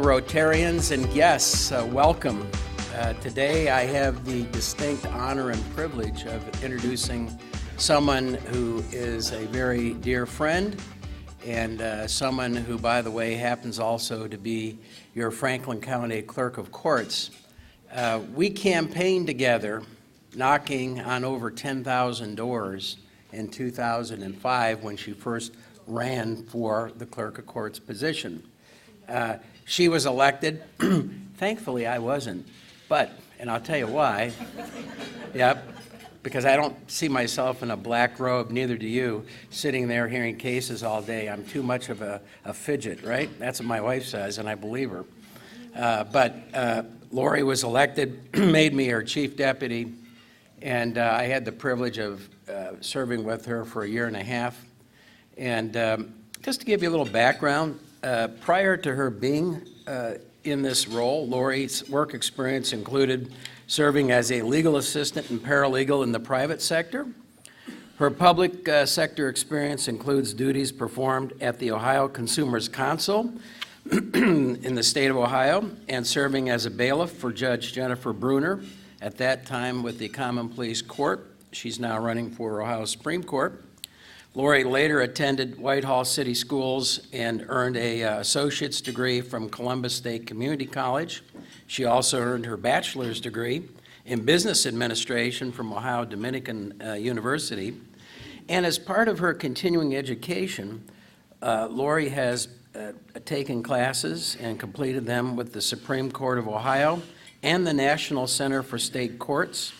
Rotarians and guests, welcome. Today I have the distinct honor and privilege of introducing someone who is a very dear friend and someone who, by the way, happens also to be your Franklin County Clerk of Courts. We campaigned together, knocking on over 10,000 doors in 2005 when she first ran for the Clerk of Courts position. She was elected. Thankfully, I wasn't, and I'll tell you why. Yep, because I don't see myself in a black robe, neither do you, sitting there hearing cases all day. I'm too much of a fidget, right? That's what my wife says, and I believe her. But Lori was elected, made me her chief deputy, and I had the privilege of serving with her for a year and a half. And just to give you a little background, prior to her being in this role, Lori's work experience included serving as a legal assistant and paralegal in the private sector. Her public sector experience includes duties performed at the Ohio Consumers Council in the state of Ohio and serving as a bailiff for Judge Jennifer Bruner, at that time with the Common Pleas Court. She's now running for Ohio Supreme Court. Lori later attended Whitehall City Schools and earned an associate's degree from Columbus State Community College. She also earned her bachelor's degree in business administration from Ohio Dominican University. And as part of her continuing education, Lori has taken classes and completed them with the Supreme Court of Ohio and the National Center for State Courts.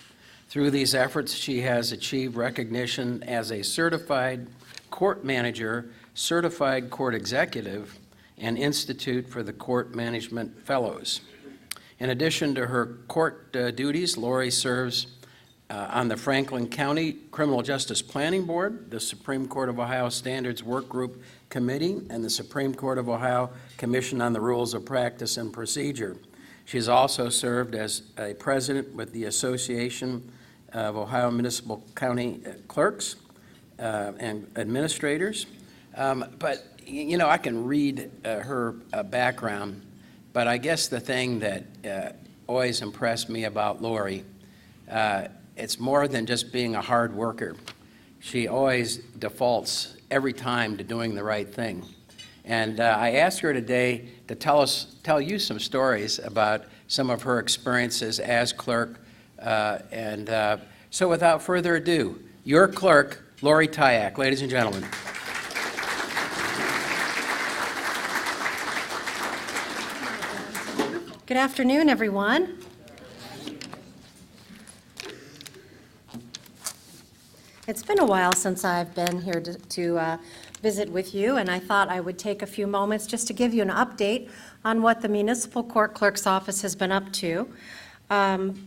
Through these efforts, she has achieved recognition as a certified court manager, certified court executive, and Institute for the Court Management Fellows. In addition to her court duties, Lori serves on the Franklin County Criminal Justice Planning Board, the Supreme Court of Ohio Standards Work Group Committee, and the Supreme Court of Ohio Commission on the Rules of Practice and Procedure. She has also served as a president with the Association of Ohio Municipal County Clerks and Administrators. But, you know, I can read her background, but I guess the thing that always impressed me about Lori, it's more than just being a hard worker. She always defaults every time to doing the right thing. And I asked her today to tell you some stories about some of her experiences as clerk. So without further ado, your clerk, Lori Tyack. Ladies and gentlemen. Good afternoon, everyone. It's been a while since I've been here to visit with you, and I thought I would take a few moments just to give you an update on what the Municipal Court Clerk's Office has been up to, and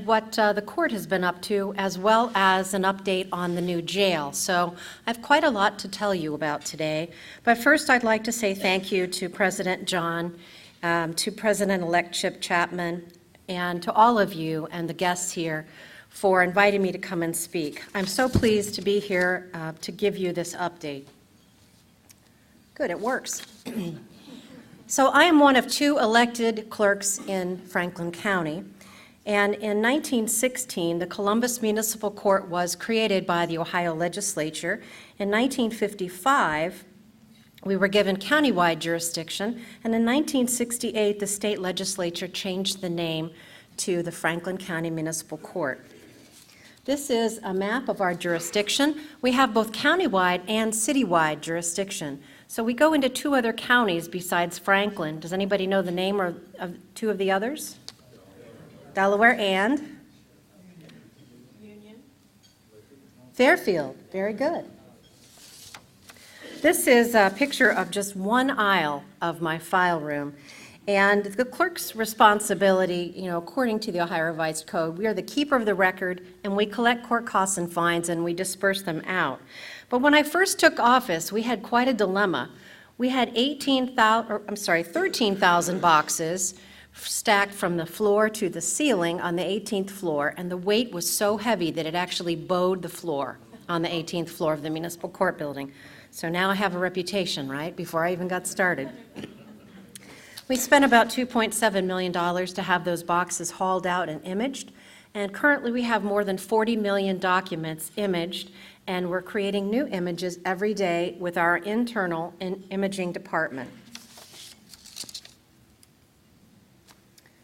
what the court has been up to, as well as an update on the new jail. So I have quite a lot to tell you about today. But first, I'd like to say thank you to President John, to President-elect Chip Chapman, and to all of you and the guests here for inviting me to come and speak. I'm so pleased to be here to give you this update. Good, it works. So I am one of two elected clerks in Franklin County. And in 1916, the Columbus Municipal Court was created by the Ohio legislature. In 1955, we were given countywide jurisdiction, and in 1968, the state legislature changed the name to the Franklin County Municipal Court. This is a map of our jurisdiction. We have both countywide and citywide jurisdiction. So we go into two other counties besides Franklin. Does anybody know the name of two of the others? Delaware and? Union. Fairfield. Very good. This is a picture of just one aisle of my file room. And the clerk's responsibility, according to the Ohio Revised Code, we are the keeper of the record, and we collect court costs and fines, and we disperse them out. But when I first took office, we had quite a dilemma. We had 13,000 boxes stacked from the floor to the ceiling on the 18th floor, and the weight was so heavy that it actually bowed the floor on the 18th floor of the municipal court building. So now I have a reputation, right, before I even got started. We spent about $2.7 million to have those boxes hauled out and imaged, and currently we have more than 40 million documents imaged, and we're creating new images every day with our internal imaging department.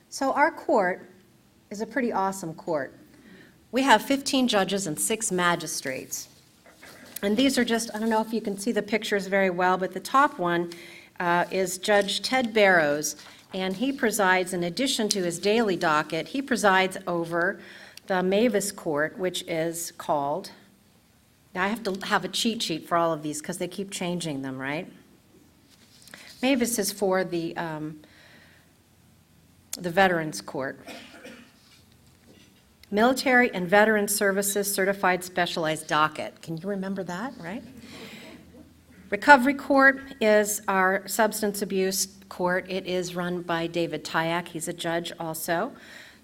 So our court is a pretty awesome court. We have 15 judges and 6 magistrates. And these are just, I don't know if you can see the pictures very well, but the top one is Judge Ted Barrows, and he presides, in addition to his daily docket, he presides over the Mavis Court, which is called, now I have to have a cheat sheet for all of these because they keep changing them, right? Mavis is for the Veterans Court. Military and Veteran Services Certified Specialized Docket. Can you remember that, right? Recovery Court is our substance abuse court. It is run by David Tyack. He's a judge also.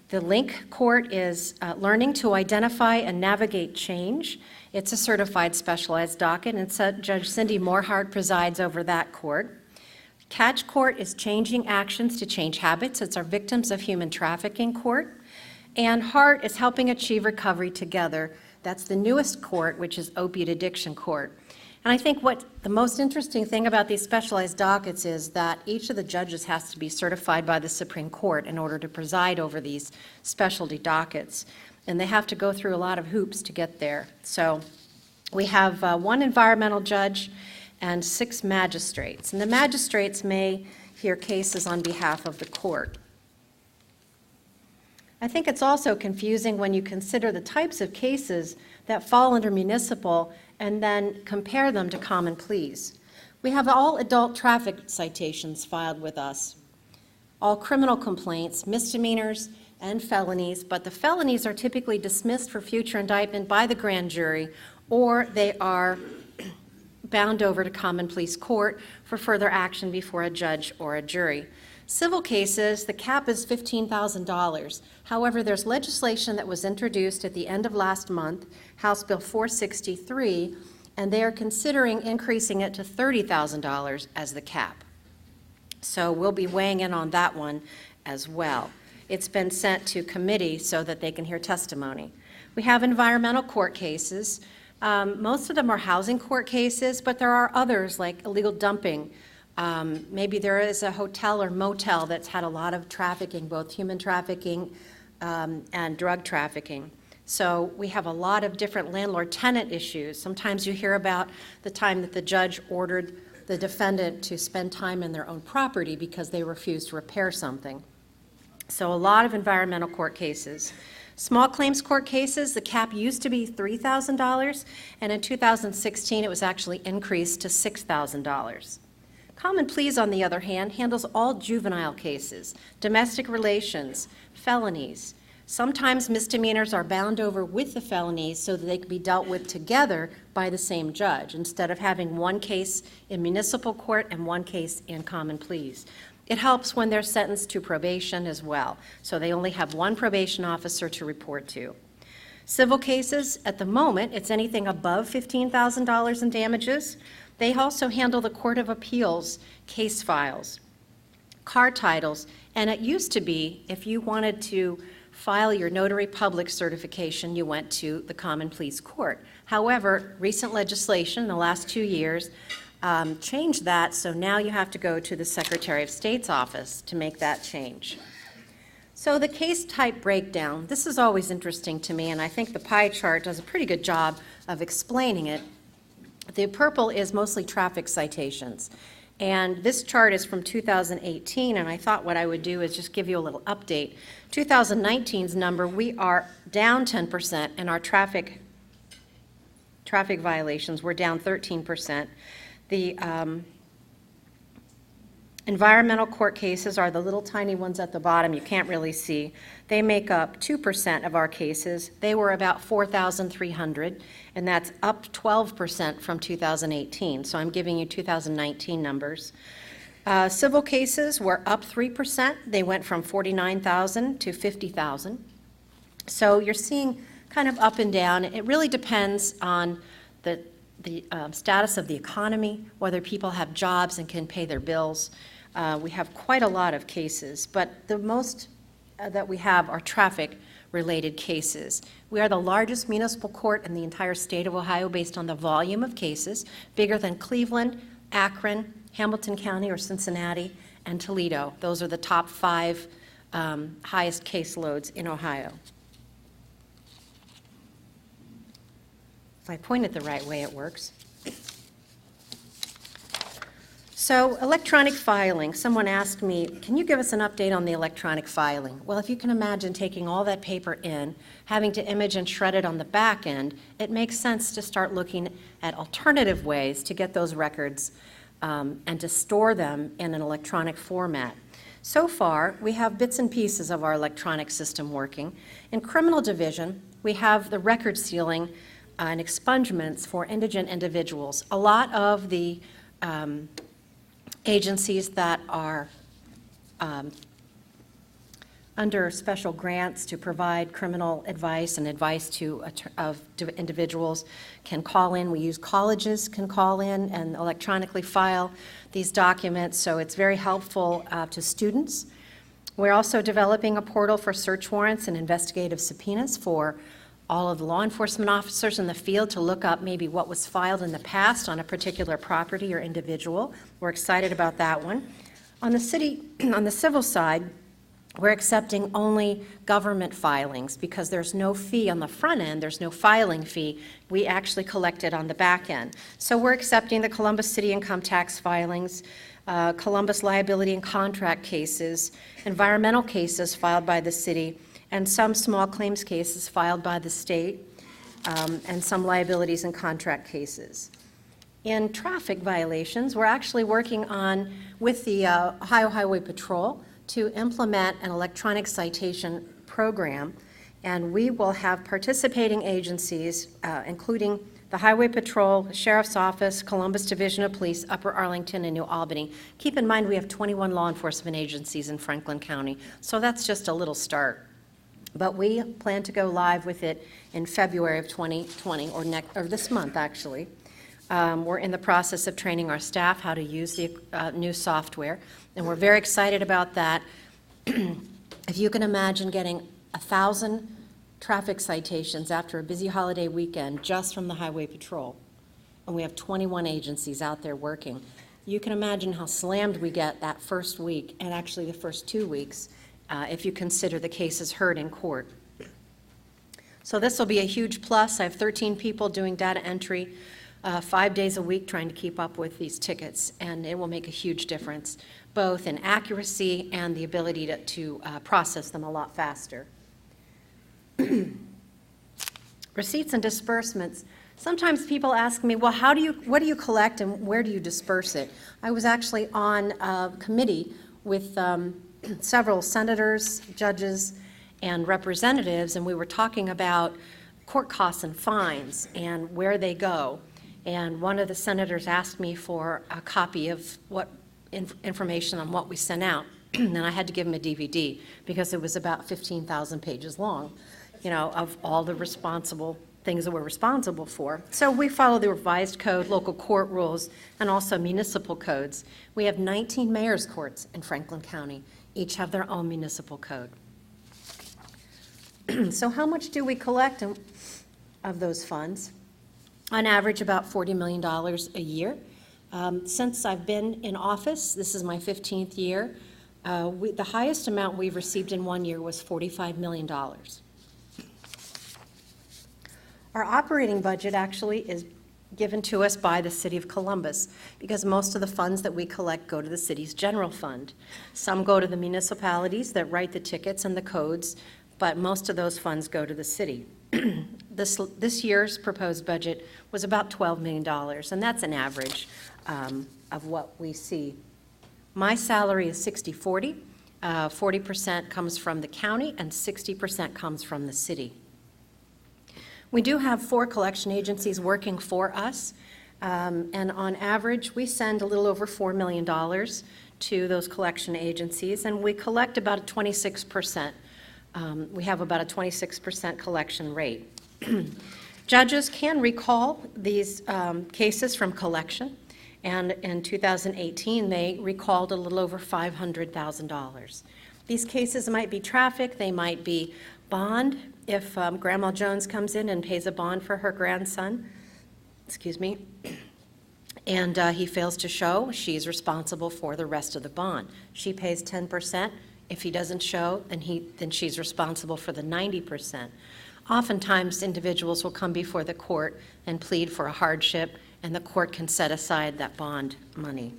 The Link Court is Learning to Identify and Navigate Change. It's a certified specialized docket, and Judge Cindy Morehart presides over that court. Catch Court is Changing Actions to Change Habits. It's our Victims of Human Trafficking Court. And HEART is Helping Achieve Recovery Together. That's the newest court, which is Opiate Addiction Court. And I think what the most interesting thing about these specialized dockets is that each of the judges has to be certified by the Supreme Court in order to preside over these specialty dockets. And they have to go through a lot of hoops to get there. So we have 1 environmental judge and 6 magistrates. And the magistrates may hear cases on behalf of the court. I think it's also confusing when you consider the types of cases that fall under municipal and then compare them to common pleas. We have all adult traffic citations filed with us, all criminal complaints, misdemeanors, and felonies, but the felonies are typically dismissed for future indictment by the grand jury, or they are bound over to common pleas court for further action before a judge or a jury. Civil cases, the cap is $15,000. However, there's legislation that was introduced at the end of last month, House Bill 463, and they are considering increasing it to $30,000 as the cap. So we'll be weighing in on that one as well. It's been sent to committee so that they can hear testimony. We have environmental court cases. Most of them are housing court cases, but there are others like illegal dumping. Maybe there is a hotel or motel that's had a lot of trafficking, both human trafficking and drug trafficking. So we have a lot of different landlord-tenant issues. Sometimes you hear about the time that the judge ordered the defendant to spend time in their own property because they refused to repair something. So a lot of environmental court cases. Small claims court cases, the cap used to be $3,000, and in 2016 it was actually increased to $6,000. Common pleas, on the other hand, handles all juvenile cases, domestic relations, felonies. Sometimes misdemeanors are bound over with the felonies so that they can be dealt with together by the same judge, instead of having one case in municipal court and one case in common pleas. It helps when they're sentenced to probation as well, so they only have one probation officer to report to. Civil cases, at the moment, it's anything above $15,000 in damages. They also handle the Court of Appeals case files, car titles, and it used to be if you wanted to file your notary public certification, you went to the Common Pleas Court. However, recent legislation in the last 2 years changed that, so now you have to go to the Secretary of State's office to make that change. So the case type breakdown, this is always interesting to me, and I think the pie chart does a pretty good job of explaining it. The purple is mostly traffic citations. And this chart is from 2018, and I thought what I would do is just give you a little update. 2019's number, we are down 10%, and our traffic violations were down 13%. The environmental court cases are the little tiny ones at the bottom you can't really see. They make up 2% of our cases. They were about 4,300, and that's up 12% from 2018. So I'm giving you 2019 numbers. Civil cases were up 3%. They went from 49,000 to 50,000. So you're seeing kind of up and down. It really depends on the status of the economy, whether people have jobs and can pay their bills. We have quite a lot of cases, but the most that we have are traffic-related cases. We are the largest municipal court in the entire state of Ohio based on the volume of cases, bigger than Cleveland, Akron, Hamilton County or Cincinnati, and Toledo. Those are the top 5 highest caseloads in Ohio. If I point it the right way, it works. So electronic filing, someone asked me, can you give us an update on the electronic filing? Well, if you can imagine taking all that paper in, having to image and shred it on the back end, it makes sense to start looking at alternative ways to get those records and to store them in an electronic format. So far, we have bits and pieces of our electronic system working. In criminal division, we have the record sealing and expungements for indigent individuals. A lot of the agencies that are under special grants to provide criminal advice and advice to individuals can call in. We use colleges can call in and electronically file these documents, so it's very helpful to students. We're also developing a portal for search warrants and investigative subpoenas for all of the law enforcement officers in the field to look up maybe what was filed in the past on a particular property or individual. We're excited about that one. On the civil side, we're accepting only government filings because there's no fee on the front end, there's no filing fee. We actually collect it on the back end. So we're accepting the Columbus City income tax filings, Columbus liability and contract cases, environmental cases filed by the city, and some small claims cases filed by the state, and some liabilities and contract cases. In traffic violations, we're actually working on, with the Ohio Highway Patrol, to implement an electronic citation program, and we will have participating agencies, including the Highway Patrol, Sheriff's Office, Columbus Division of Police, Upper Arlington, and New Albany. Keep in mind we have 21 law enforcement agencies in Franklin County, so that's just a little start. But we plan to go live with it in February of 2020, or this month, actually. We're in the process of training our staff how to use the new software, and we're very excited about that. If you can imagine getting 1,000 traffic citations after a busy holiday weekend just from the Highway Patrol, and we have 21 agencies out there working, you can imagine how slammed we get that first week, and actually the first 2 weeks, if you consider the cases heard in court. So this will be a huge plus. I have 13 people doing data entry 5 days a week trying to keep up with these tickets, and it will make a huge difference, both in accuracy and the ability to process them a lot faster. Receipts and disbursements. Sometimes people ask me, well, what do you collect and where do you disperse it? I was actually on a committee with several senators, judges, and representatives, and we were talking about court costs and fines and where they go. And one of the senators asked me for a copy of what information on what we sent out, and I had to give him a DVD because it was about 15,000 pages long, of all the responsible things that we're responsible for. So we follow the revised code, local court rules, and also municipal codes. We have 19 mayor's courts in Franklin County. Each have their own municipal code. So how much do we collect of those funds? On average, about $40 million a year. Since I've been in office, this is my 15th year, the highest amount we've received in 1 year was $45 million. Our operating budget actually is given to us by the City of Columbus because most of the funds that we collect go to the city's general fund. Some go to the municipalities that write the tickets and the codes, but most of those funds go to the city. This year's proposed budget was about $12 million, and that's an average of what we see. My salary is 60-40. 40% comes from the county and 60% comes from the city. We do have 4 collection agencies working for us, and on average, we send a little over $4 million to those collection agencies, and we collect about 26%. We have about a 26% collection rate. Judges can recall these cases from collection, And in 2018, they recalled a little over $500,000. These cases might be traffic, they might be bond, if Grandma Jones comes in and pays a bond for her grandson, and he fails to show, she's responsible for the rest of the bond. She pays 10%. If he doesn't show, then she's responsible for the 90%. Oftentimes, individuals will come before the court and plead for a hardship, and the court can set aside that bond money.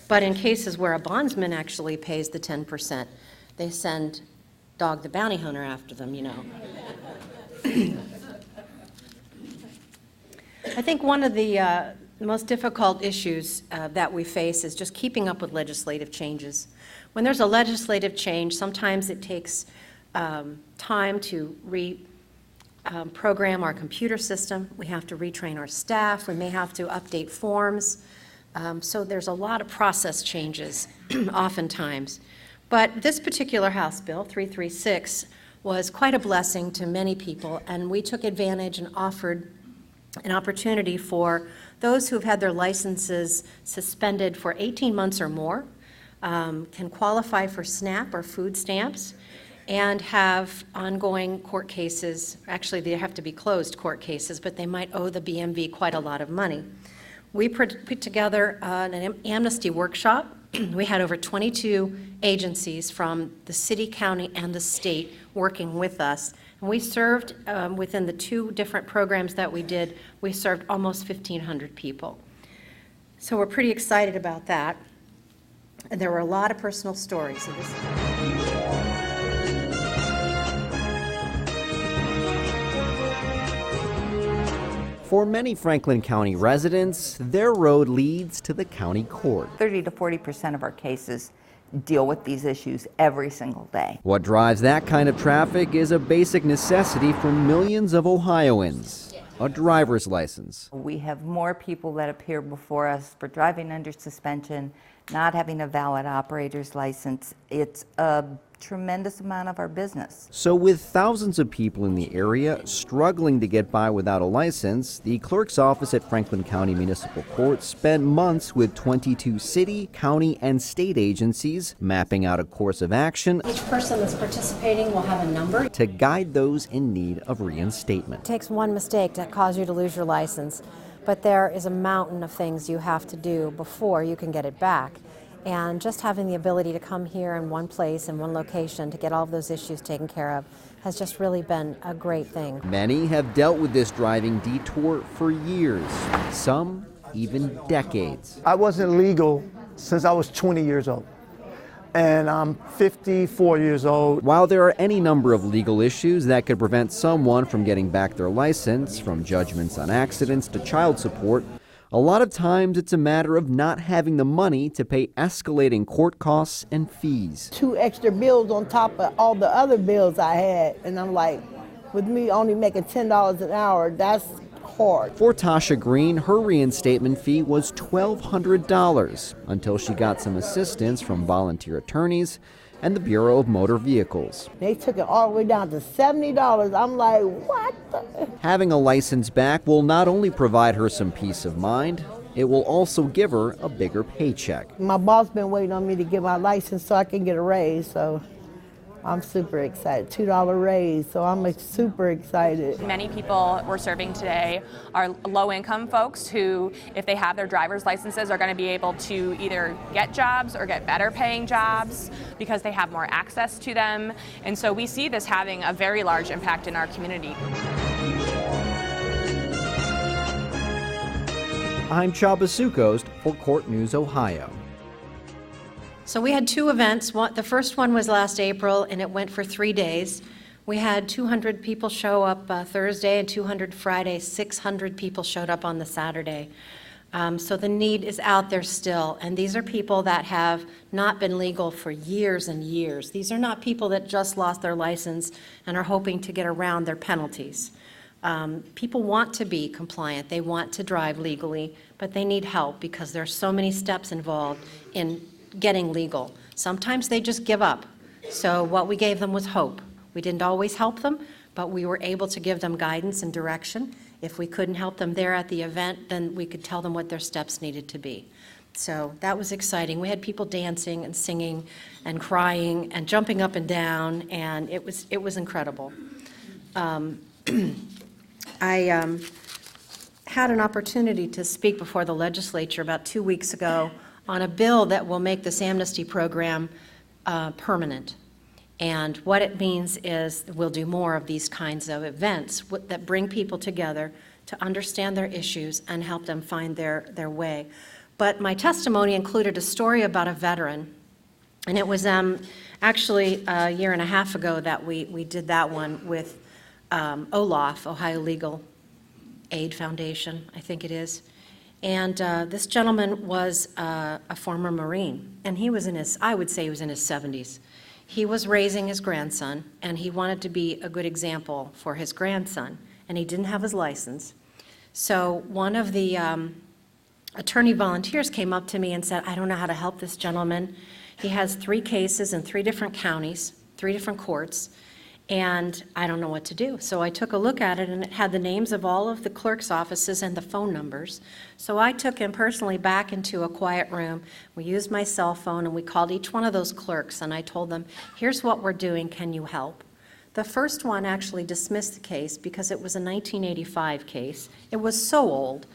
But in cases where a bondsman actually pays the 10%, they send Dog the Bounty Hunter after them, you know. I think one of the most difficult issues that we face is just keeping up with legislative changes. When there's a legislative change, sometimes it takes time to program our computer system. We have to retrain our staff. We may have to update forms. So there's a lot of process changes oftentimes. But this particular House Bill, 336, was quite a blessing to many people, and we took advantage and offered an opportunity for those who've had their licenses suspended for 18 months or more, can qualify for SNAP or food stamps, and have ongoing court cases. Actually, they have to be closed court cases, but they might owe the BMV quite a lot of money. We put together an amnesty workshop. We had over 22 agencies from the city, county, and the state working with us. And we served, within the 2 different programs that we did, we served almost 1,500 people. So we're pretty excited about that. And there were a lot of personal stories. So For many Franklin County residents, their road leads to the county court. 30 to 40% of our cases deal with these issues every single day. What drives that kind of traffic is a basic necessity for millions of Ohioans, a driver's license. We have more people that appear before us for driving under suspension, not having a valid operator's license. It's a tremendous amount of our business. So with thousands of people in the area struggling to get by without a license, the clerk's office at Franklin County Municipal Court spent months with 22 city, county, and state agencies mapping out a course of action. each person that's participating will have a number To guide those in need of reinstatement. It takes one mistake to cause you to lose your license, but there is a mountain of things you have to do before you can get it back. And just having the ability to come here in one place, in one location, to get all of those issues taken care of has just really been a great thing. Many have dealt with this driving detour for years, some even decades. I wasn't legal since I was 20 years old, and I'm 54 years old. While there are any number of legal issues that could prevent someone from getting back their license, from judgments on accidents to child support, a lot of times it's a matter of not having the money to pay escalating court costs and fees. 2 extra bills on top of all the other bills I had, and I'm like, with me only making $10 an hour, that's hard. For Tasha Green, her reinstatement fee was $1,200 until she got some assistance from volunteer attorneys and the Bureau of Motor Vehicles. They took it all the way down to $70. I'm like, what the? Having a license back will not only provide her some peace of mind, it will also give her a bigger paycheck. My boss been waiting on me to get my license so I can get a raise, so I'm super excited. $2 raise, so I'm super excited. Many people we're serving today are low-income folks who, if they have their driver's licenses, are going to be able to either get jobs or get better paying jobs because they have more access to them. And so we see this having a very large impact in our community. I'm Chaba Sukost for Court News Ohio. So we had 2 events. The first one was last April, and it went for 3 days. We had 200 people show up Thursday and 200 Friday. 600 people showed up on the Saturday. So the need is out there still, and these are people that have not been legal for years and years. These are not people that just lost their license and are hoping to get around their penalties. People want to be compliant. They want to drive legally, but they need help because there are so many steps involved in getting legal. Sometimes they just give up. So what we gave them was hope. We didn't always help them, but we were able to give them guidance and direction. If we couldn't help them there at the event, then we could tell them what their steps needed to be. So that was exciting. We had people dancing and singing and crying and jumping up and down, and it was incredible. I had an opportunity to speak before the legislature about 2 weeks ago on a bill that will make this amnesty program permanent. And what it means is we'll do more of these kinds of events that bring people together to understand their issues and help them find their way. But my testimony included a story about a veteran, and it was actually a year and a half ago that we did that one with OLAF, Ohio Legal Aid Foundation, I think it is. And this gentleman was a former Marine, and he was I would say he was in his 70s. He was raising his grandson, and he wanted to be a good example for his grandson, and he didn't have his license. So one of the attorney volunteers came up to me and said, I don't know how to help this gentleman. He has 3 cases in 3 different counties, 3 different courts, and I don't know what to do. So I took a look at it, and it had the names of all of the clerk's offices and the phone numbers. So I took him personally back into a quiet room. We used my cell phone, and we called each one of those clerks, and I told them, here's what we're doing, can you help? The first one actually dismissed the case because it was a 1985 case. It was so old,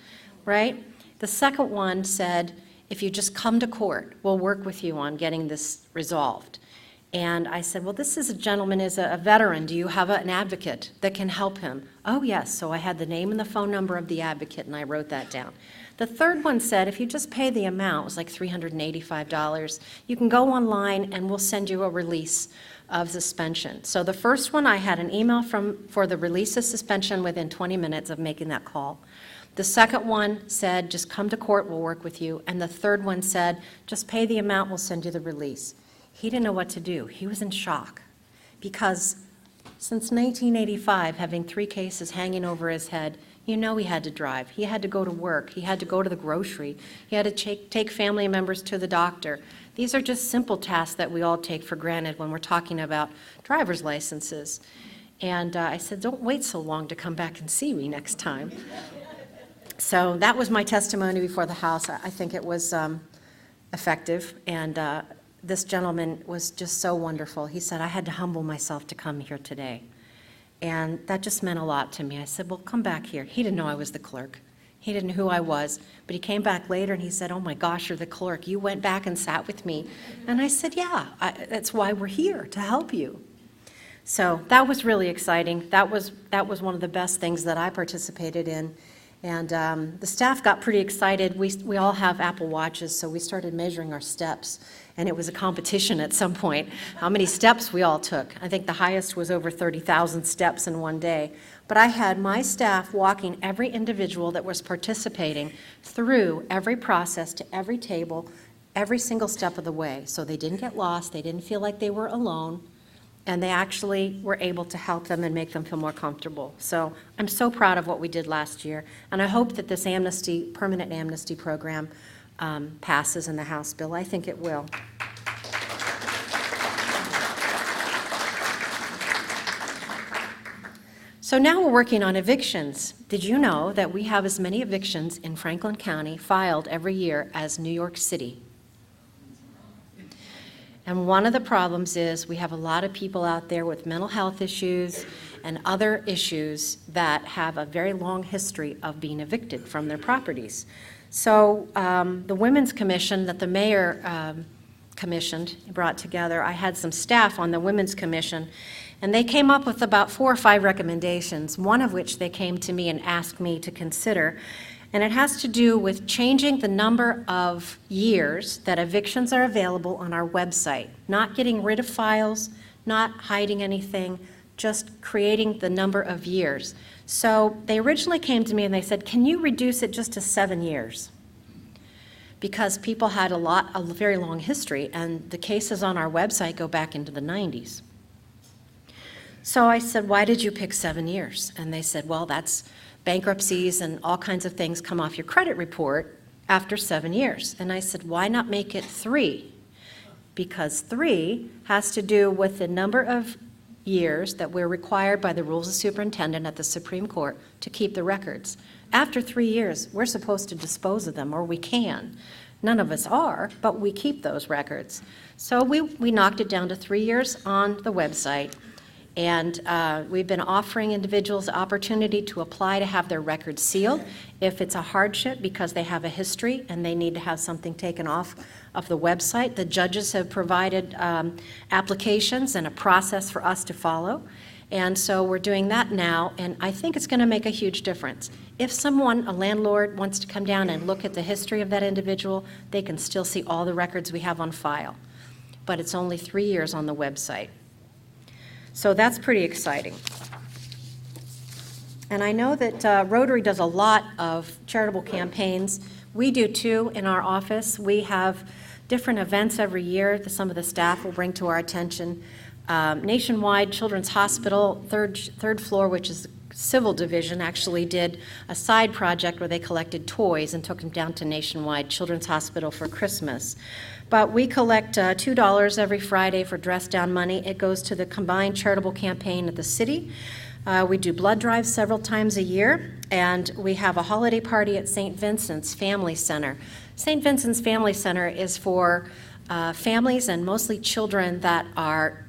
right? The second one said, if you just come to court, we'll work with you on getting this resolved. And I said, well, this is a gentleman, is a veteran. Do you have an advocate that can help him? Oh, yes. So I had the name and the phone number of the advocate, and I wrote that down. The third one said, if you just pay the amount, it was like $385, you can go online and we'll send you a release of suspension. So the first one, I had an email for the release of suspension within 20 minutes of making that call. The second one said, just come to court, we'll work with you. And the third one said, just pay the amount, we'll send you the release. He didn't know what to do. He was in shock because since 1985, having 3 cases hanging over his head, he had to drive. He had to go to work. He had to go to the grocery. He had to take family members to the doctor. These are just simple tasks that we all take for granted when we're talking about driver's licenses. And I said, don't wait so long to come back and see me next time. So that was my testimony before the House. I think it was effective, and this gentleman was just so wonderful. He said, I had to humble myself to come here today. And that just meant a lot to me. I said, well, come back here. He didn't know I was the clerk. He didn't know who I was. But he came back later and he said, oh my gosh, you're the clerk. You went back and sat with me. And I said, yeah, that's why we're here, to help you. So that was really exciting. That was one of the best things that I participated in. And the staff got pretty excited. We all have Apple Watches, so we started measuring our steps. And it was a competition at some point, how many steps we all took. I think the highest was over 30,000 steps in one day. But I had my staff walking every individual that was participating through every process to every table, every single step of the way. So they didn't get lost, they didn't feel like they were alone, and they actually were able to help them and make them feel more comfortable. So I'm so proud of what we did last year, and I hope that this permanent amnesty program passes in the House bill. I think it will. So now we're working on evictions. Did you know that we have as many evictions in Franklin County filed every year as New York City? And one of the problems is we have a lot of people out there with mental health issues and other issues that have a very long history of being evicted from their properties. So the Women's Commission that the mayor brought together, I had some staff on the Women's Commission, and they came up with about 4 or 5 recommendations, one of which they came to me and asked me to consider. And it has to do with changing the number of years that evictions are available on our website, not getting rid of files, not hiding anything, just creating the number of years. So they originally came to me and they said, can you reduce it just to 7 years? Because people had a very long history, and the cases on our website go back into the 90s. So I said, why did you pick 7 years? And they said, well, that's bankruptcies and all kinds of things come off your credit report after 7 years. And I said, why not make it 3? Because 3 has to do with the number of years that we're required by the rules of superintendent at the Supreme Court to keep the records. After 3 years, we're supposed to dispose of them, or we can. None of us are, but we keep those records. So we knocked it down to 3 years on the website, and we've been offering individuals the opportunity to apply to have their records sealed if it's a hardship because they have a history and they need to have something taken off of the website. The judges have provided applications and a process for us to follow, and so we're doing that now, and I think it's going to make a huge difference. If someone, a landlord, wants to come down and look at the history of that individual, they can still see all the records we have on file. But it's only 3 years on the website. So that's pretty exciting. And I know that Rotary does a lot of charitable campaigns. We do too in our office. We have different events every year that some of the staff will bring to our attention. Nationwide Children's Hospital, third floor, which is Civil Division, actually did a side project where they collected toys and took them down to Nationwide Children's Hospital for Christmas. But we collect $2 every Friday for Dress Down money. It goes to the combined charitable campaign at the city. We do blood drives several times a year, and we have a holiday party at St. Vincent's Family Center. St. Vincent's Family Center is for families and mostly children that are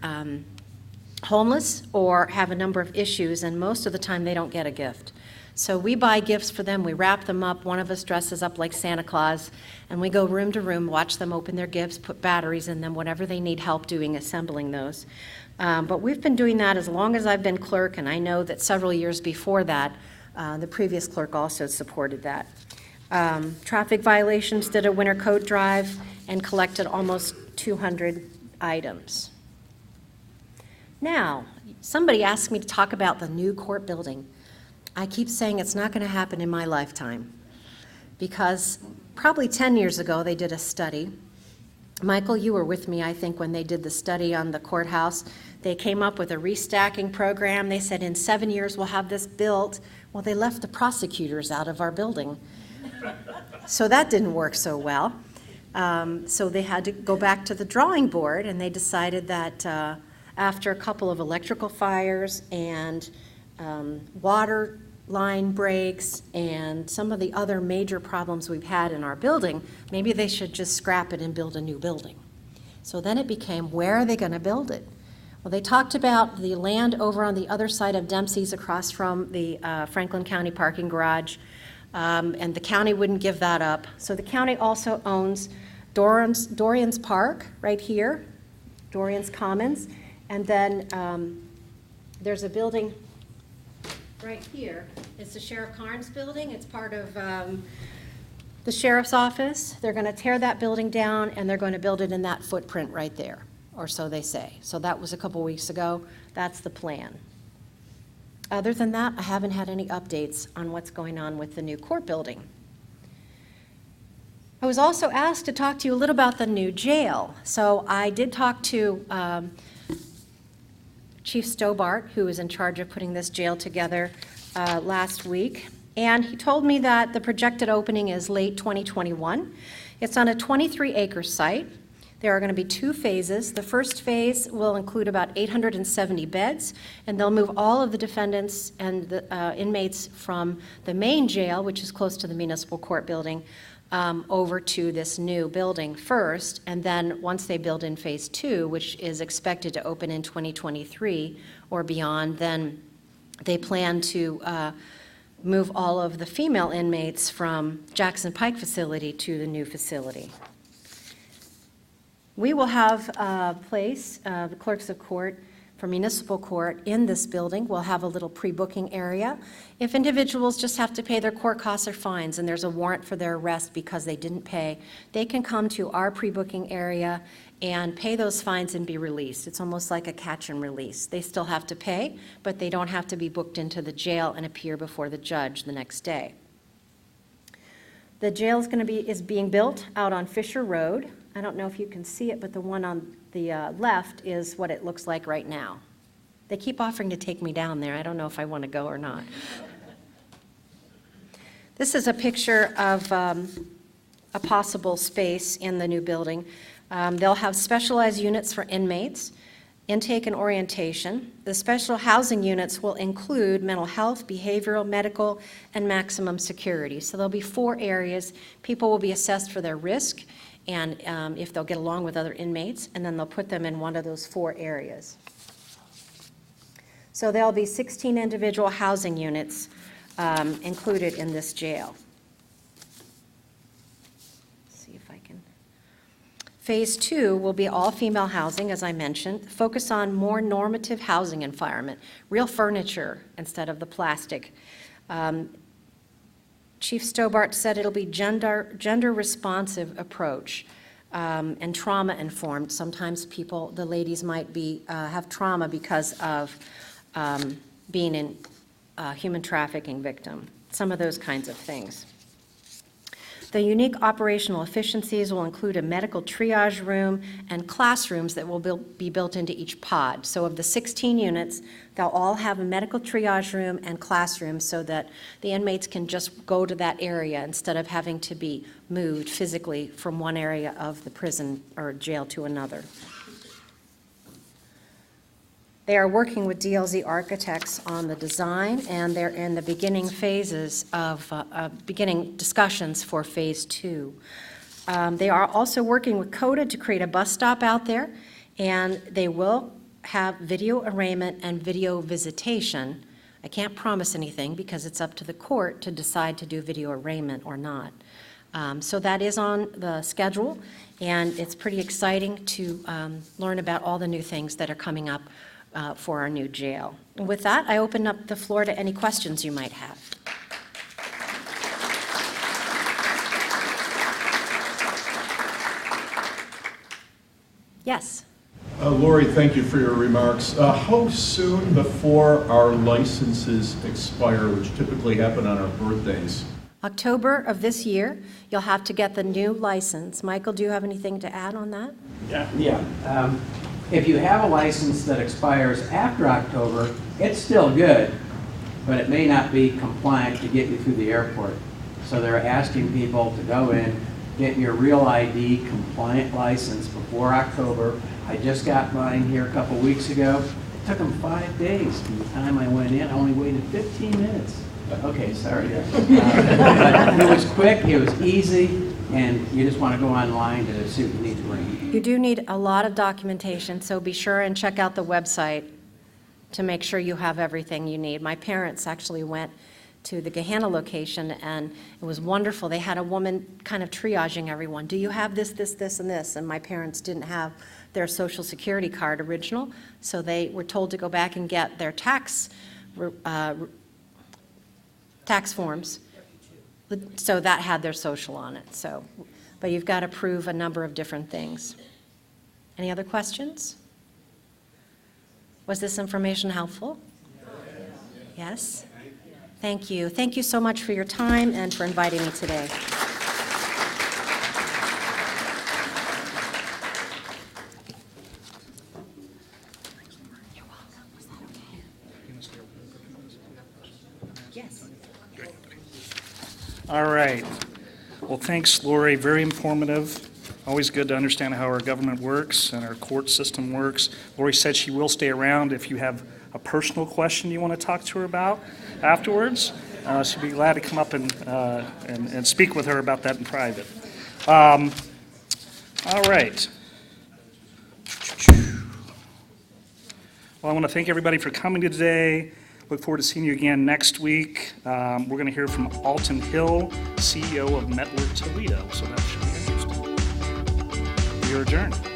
homeless or have a number of issues, and most of the time they don't get a gift. So we buy gifts for them, we wrap them up, one of us dresses up like Santa Claus, and we go room to room, watch them open their gifts, put batteries in them, whatever they need help doing, assembling those. But we've been doing that as long as I've been clerk, and I know that several years before that, the previous clerk also supported that. Traffic violations did a winter coat drive and collected almost 200 items. Now, somebody asked me to talk about the new court building. I keep saying it's not going to happen in my lifetime because probably 10 years ago they did a study. Michael, you were with me, I think, when they did the study on the courthouse. They came up with a restacking program. They said in 7 years we'll have this built. Well, they left the prosecutors out of our building. So that didn't work so well. So they had to go back to the drawing board, and they decided that after a couple of electrical fires and water line breaks and some of the other major problems we've had in our building, maybe they should just scrap it and build a new building. So then it became, where are they going to build it? Well, they talked about the land over on the other side of Dempsey's across from the Franklin County parking garage, and the county wouldn't give that up. So the county also owns Durham's Park right here, Durhams Commons, and then there's a building right here. It's the Sheriff Carnes building. It's part of the sheriff's office. They're going to tear that building down, and they're going to build it in that footprint right there, or so they say. So that was a couple weeks ago. That's the plan. Other than that, I haven't had any updates on what's going on with the new court building. I was also asked to talk to you a little about the new jail. So I did talk to Chief Stobart, who is in charge of putting this jail together last week, and he told me that the projected opening is late 2021. It's on a 23-acre site. There are going to be 2 phases. The first phase will include about 870 beds, and they'll move all of the defendants and the inmates from the main jail, which is close to the municipal court building, over to this new building first, and then once they build in phase 2, which is expected to open in 2023 or beyond, then they plan to move all of the female inmates from Jackson Pike facility to the new facility. We will have a place, the clerks of court for municipal court in this building. We'll have a little pre-booking area. If individuals just have to pay their court costs or fines and there's a warrant for their arrest because they didn't pay, they can come to our pre-booking area and pay those fines and be released. It's almost like a catch and release. They still have to pay, but they don't have to be booked into the jail and appear before the judge the next day. The jail is being built out on Fisher Road. I don't know if you can see it, but the one on the left is what it looks like right now. They keep offering to take me down there. I don't know if I want to go or not. This is a picture of a possible space in the new building. They'll have specialized units for inmates. intake and orientation. The special housing units will include mental health, behavioral, medical, and maximum security. So there'll be 4 areas. People will be assessed for their risk and if they'll get along with other inmates, and then they'll put them in one of those 4 areas. So there'll be 16 individual housing units included in this jail. Let's see if I can. Phase 2 will be all-female housing, as I mentioned, focus on more normative housing environment, real furniture instead of the plastic. Chief Stobart said it'll be gender-responsive approach and trauma-informed. Sometimes people, the ladies might be have trauma because of being in human trafficking victim, some of those kinds of things. The unique operational efficiencies will include a medical triage room and classrooms that will be built into each pod. So of the 16 units, they'll all have a medical triage room and classrooms so that the inmates can just go to that area instead of having to be moved physically from one area of the prison or jail to another. They are working with DLZ architects on the design, and they're in the beginning phases of beginning discussions for phase 2. They are also working with CODA to create a bus stop out there, and they will have video arraignment and video visitation. I can't promise anything because it's up to the court to decide to do video arraignment or not. So that is on the schedule, and it's pretty exciting to learn about all the new things that are coming up for our new jail. And with that, I open up the floor to any questions you might have. Yes. Lori, thank you for your remarks. How soon before our licenses expire, which typically happen on our birthdays? October of this year, you'll have to get the new license. Michael, do you have anything to add on that? Yeah. If you have a license that expires after October, it's still good, but it may not be compliant to get you through the airport. So they're asking people to go in, get your real ID compliant license before October. I just got mine here a couple weeks ago. It took them 5 days from the time I went in. I only waited 15 minutes. Okay, sorry. But it was quick, it was easy, and you just want to go online to see what you need to bring. You do need a lot of documentation, so be sure and check out the website to make sure you have everything you need. My parents actually went to the Gahanna location, and it was wonderful. They had a woman kind of triaging everyone. Do you have this, this, this, and this? And my parents didn't have their Social Security card original, so they were told to go back and get their tax forms. So that had their social on it. So, but you've got to prove a number of different things. Any other questions? Was this information helpful? Yes? Thank you. Thank you so much for your time and for inviting me today. You're welcome. Was that okay? Yes. All right. Well, thanks, Lori. Very informative. Always good to understand how our government works and our court system works. Lori said she will stay around if you have a personal question you want to talk to her about afterwards. She'd be glad to come up and speak with her about that in private. All right. Well, I want to thank everybody for coming today. Look forward to seeing you again next week. We're going to hear from Alton Hill, CEO of Metler Toledo, so that should be interesting. We are adjourned.